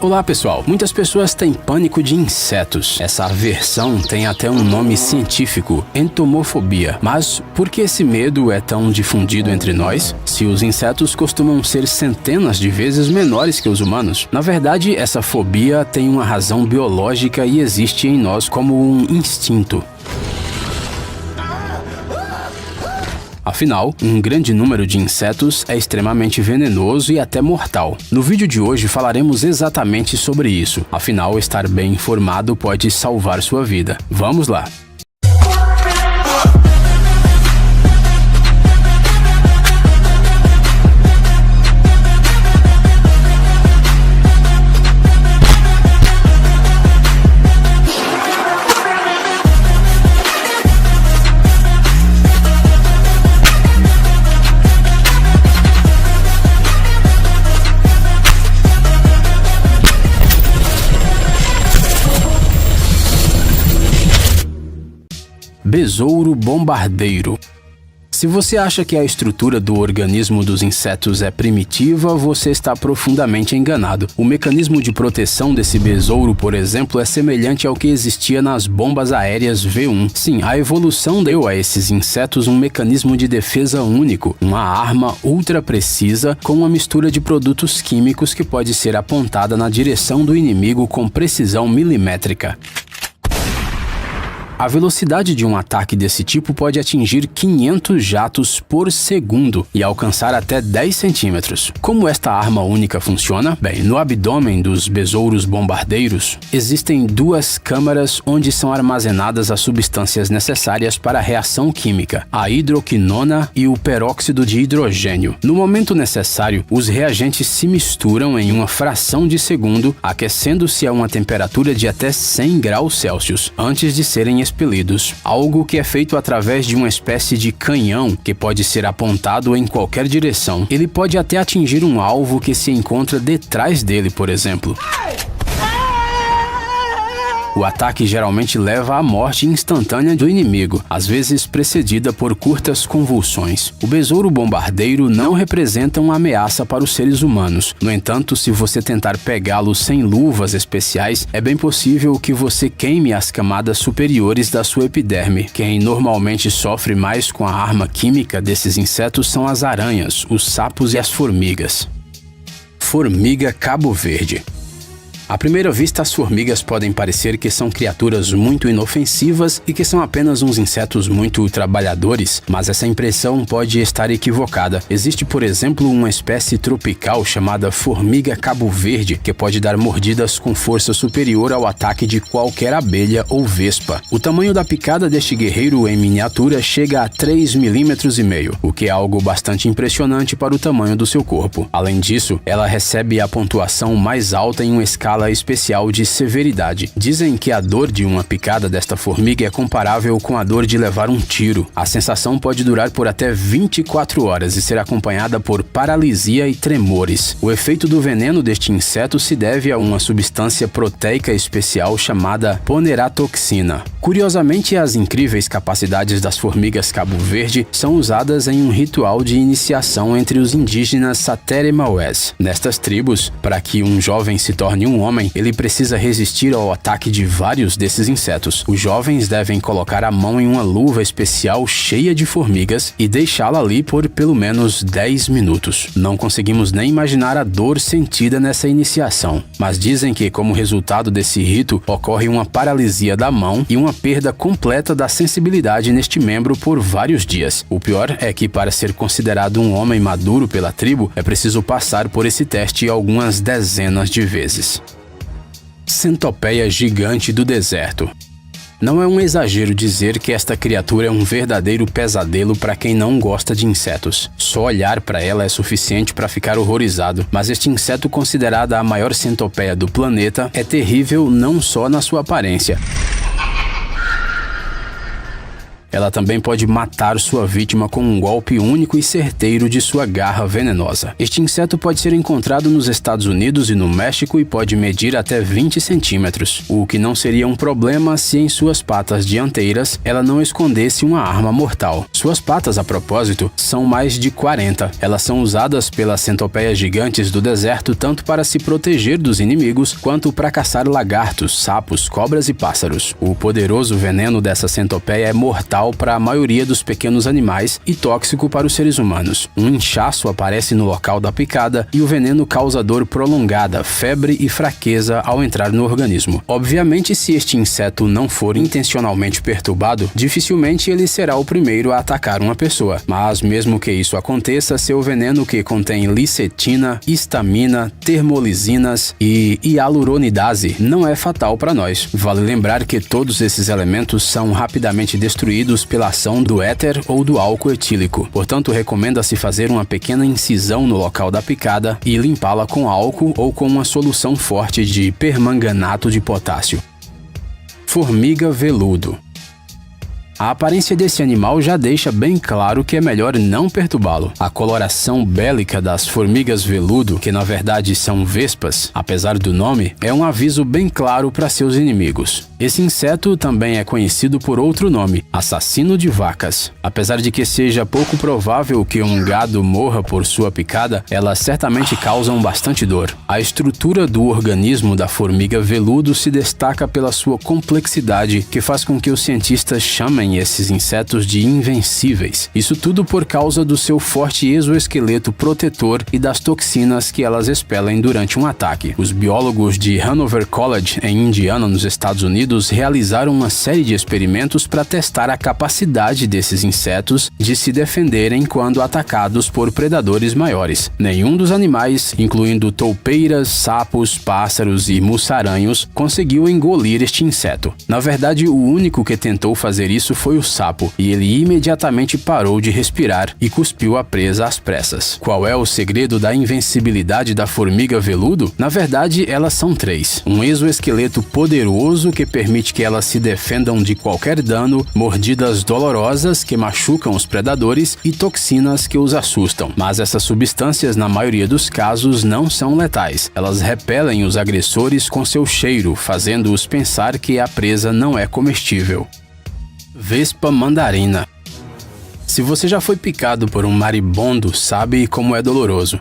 Olá pessoal, muitas pessoas têm pânico de insetos. Essa aversão tem até um nome científico, entomofobia. Mas por que esse medo é tão difundido entre nós, se os insetos costumam ser centenas de vezes menores que os humanos? Na verdade, essa fobia tem uma razão biológica e existe em nós como um instinto. Afinal, um grande número de insetos é extremamente venenoso e até mortal. No vídeo de hoje falaremos exatamente sobre isso. Afinal, estar bem informado pode salvar sua vida. Vamos lá! Besouro bombardeiro. Se você acha que a estrutura do organismo dos insetos é primitiva, você está profundamente enganado. O mecanismo de proteção desse besouro, por exemplo, é semelhante ao que existia nas bombas aéreas V1. Sim, a evolução deu a esses insetos um mecanismo de defesa único, uma arma ultra precisa com uma mistura de produtos químicos que pode ser apontada na direção do inimigo com precisão milimétrica. A velocidade de um ataque desse tipo pode atingir 500 jatos por segundo e alcançar até 10 centímetros. Como esta arma única funciona? Bem, no abdômen dos besouros bombardeiros existem duas câmaras onde são armazenadas as substâncias necessárias para a reação química, a hidroquinona e o peróxido de hidrogênio. No momento necessário, os reagentes se misturam em uma fração de segundo, aquecendo-se a uma temperatura de até 100 graus Celsius, antes de serem expelidos, algo que é feito através de uma espécie de canhão que pode ser apontado em qualquer direção. Ele pode até atingir um alvo que se encontra detrás dele, por exemplo. O ataque geralmente leva à morte instantânea do inimigo, às vezes precedida por curtas convulsões. O besouro bombardeiro não representa uma ameaça para os seres humanos. No entanto, se você tentar pegá-lo sem luvas especiais, é bem possível que você queime as camadas superiores da sua epiderme. Quem normalmente sofre mais com a arma química desses insetos são as aranhas, os sapos e as formigas. Formiga Cabo Verde. À primeira vista, as formigas podem parecer que são criaturas muito inofensivas e que são apenas uns insetos muito trabalhadores, mas essa impressão pode estar equivocada. Existe, por exemplo, uma espécie tropical chamada formiga Cabo Verde, que pode dar mordidas com força superior ao ataque de qualquer abelha ou vespa. O tamanho da picada deste guerreiro em miniatura chega a 3,5 mm, o que é algo bastante impressionante para o tamanho do seu corpo. Além disso, ela recebe a pontuação mais alta em uma escala especial de severidade. Dizem que a dor de uma picada desta formiga é comparável com a dor de levar um tiro. A sensação pode durar por até 24 horas e ser acompanhada por paralisia e tremores. O efeito do veneno deste inseto se deve a uma substância proteica especial chamada poneratoxina. Curiosamente, as incríveis capacidades das formigas Cabo Verde são usadas em um ritual de iniciação entre os indígenas Satere-Maués. Nestas tribos, para que um jovem se torne um homem, ele precisa resistir ao ataque de vários desses insetos. Os jovens devem colocar a mão em uma luva especial cheia de formigas e deixá-la ali por pelo menos 10 minutos. Não conseguimos nem imaginar a dor sentida nessa iniciação, mas dizem que, como resultado desse rito, ocorre uma paralisia da mão e uma perda completa da sensibilidade neste membro por vários dias. O pior é que, para ser considerado um homem maduro pela tribo, é preciso passar por esse teste algumas dezenas de vezes. Centopeia gigante do deserto. Não é um exagero dizer que esta criatura é um verdadeiro pesadelo para quem não gosta de insetos. Só olhar para ela é suficiente para ficar horrorizado, mas este inseto, considerada a maior centopeia do planeta, é terrível não só na sua aparência. Ela também pode matar sua vítima com um golpe único e certeiro de sua garra venenosa. Este inseto pode ser encontrado nos Estados Unidos e no México e pode medir até 20 centímetros, o que não seria um problema se em suas patas dianteiras ela não escondesse uma arma mortal. Suas patas, a propósito, são mais de 40. Elas são usadas pelas centopeias gigantes do deserto tanto para se proteger dos inimigos quanto para caçar lagartos, sapos, cobras e pássaros. O poderoso veneno dessa centopeia é mortal para a maioria dos pequenos animais e tóxico para os seres humanos. Um inchaço aparece no local da picada e o veneno causa dor prolongada, febre e fraqueza ao entrar no organismo. Obviamente, se este inseto não for intencionalmente perturbado, dificilmente ele será o primeiro a atacar uma pessoa. Mas mesmo que isso aconteça, seu veneno, que contém licetina, histamina, termolizinas e hialuronidase, não é fatal para nós. Vale lembrar que todos esses elementos são rapidamente destruídos pela ação do éter ou do álcool etílico. Portanto, recomenda-se fazer uma pequena incisão no local da picada e limpá-la com álcool ou com uma solução forte de permanganato de potássio. Formiga veludo. A aparência desse animal já deixa bem claro que é melhor não perturbá-lo. A coloração bélica das formigas veludo, que na verdade são vespas, apesar do nome, é um aviso bem claro para seus inimigos. Esse inseto também é conhecido por outro nome, assassino de vacas. Apesar de que seja pouco provável que um gado morra por sua picada, elas certamente causam bastante dor. A estrutura do organismo da formiga veludo se destaca pela sua complexidade, que faz com que os cientistas chamem esses insetos de invencíveis. Isso tudo por causa do seu forte exoesqueleto protetor e das toxinas que elas expelem durante um ataque. Os biólogos de Hanover College, em Indiana, nos Estados Unidos, realizaram uma série de experimentos para testar a capacidade desses insetos de se defenderem quando atacados por predadores maiores. Nenhum dos animais, incluindo toupeiras, sapos, pássaros e mussaranhos, conseguiu engolir este inseto. Na verdade, o único que tentou fazer isso foi o sapo, e ele imediatamente parou de respirar e cuspiu a presa às pressas. Qual é o segredo da invencibilidade da formiga veludo? Na verdade, elas são três. Um exoesqueleto poderoso que permite que elas se defendam de qualquer dano, mordidas dolorosas que machucam os predadores e toxinas que os assustam. Mas essas substâncias, na maioria dos casos, não são letais. Elas repelem os agressores com seu cheiro, fazendo-os pensar que a presa não é comestível. Vespa mandarina. Se você já foi picado por um marimbondo, sabe como é doloroso.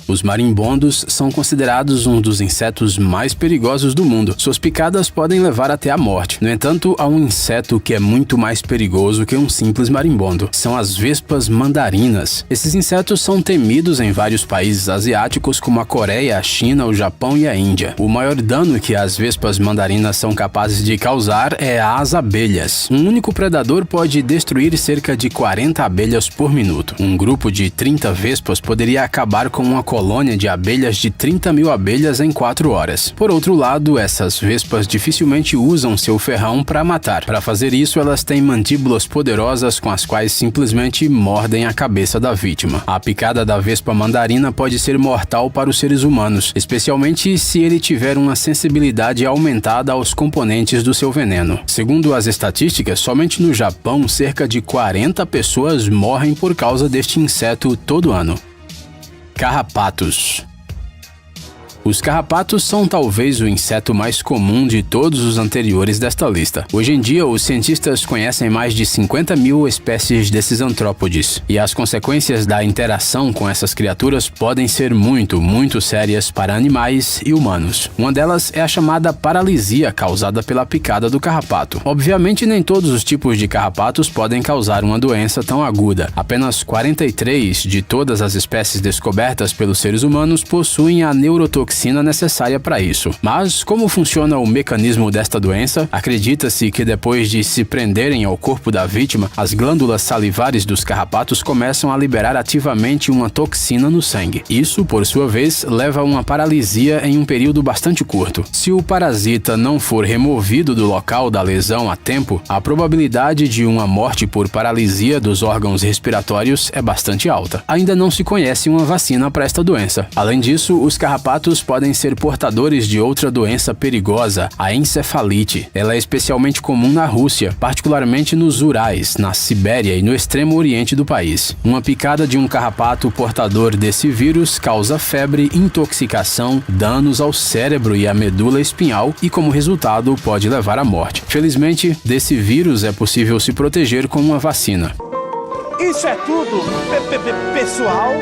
Os marimbondos são considerados um dos insetos mais perigosos do mundo. Suas picadas podem levar até a morte. No entanto, há um inseto que é muito mais perigoso que um simples marimbondo. São as vespas mandarinas. Esses insetos são temidos em vários países asiáticos como a Coreia, a China, o Japão e a Índia. O maior dano que as vespas mandarinas são capazes de causar é às abelhas. Um único predador pode destruir cerca de 40 abelhas por minuto. Um grupo de 30 vespas poderia acabar com uma colônia de abelhas de 30 mil abelhas em 4 horas. Por outro lado, essas vespas dificilmente usam seu ferrão para matar. Para fazer isso, elas têm mandíbulas poderosas com as quais simplesmente mordem a cabeça da vítima. A picada da vespa mandarina pode ser mortal para os seres humanos, especialmente se ele tiver uma sensibilidade aumentada aos componentes do seu veneno. Segundo as estatísticas, somente no Japão, cerca de 40 pessoas morrem por causa deste inseto todo ano. Carrapatos. Os carrapatos são talvez o inseto mais comum de todos os anteriores desta lista. Hoje em dia, os cientistas conhecem mais de 50 mil espécies desses antrópodes, e as consequências da interação com essas criaturas podem ser muito sérias para animais e humanos. Uma delas é a chamada paralisia causada pela picada do carrapato. Obviamente, nem todos os tipos de carrapatos podem causar uma doença tão aguda. Apenas 43 de todas as espécies descobertas pelos seres humanos possuem a neurotoxina necessária para isso. Mas como funciona o mecanismo desta doença? Acredita-se que depois de se prenderem ao corpo da vítima, as glândulas salivares dos carrapatos começam a liberar ativamente uma toxina no sangue. Isso, por sua vez, leva a uma paralisia em um período bastante curto. Se o parasita não for removido do local da lesão a tempo, a probabilidade de uma morte por paralisia dos órgãos respiratórios é bastante alta. Ainda não se conhece uma vacina para esta doença. Além disso, os carrapatos humanos podem ser portadores de outra doença perigosa, a encefalite. Ela é especialmente comum na Rússia, particularmente nos Urais, na Sibéria e no extremo oriente do país. Uma picada de um carrapato portador desse vírus causa febre, intoxicação, danos ao cérebro e à medula espinhal e, como resultado, pode levar à morte. Felizmente, desse vírus é possível se proteger com uma vacina. Isso é tudo, pessoal.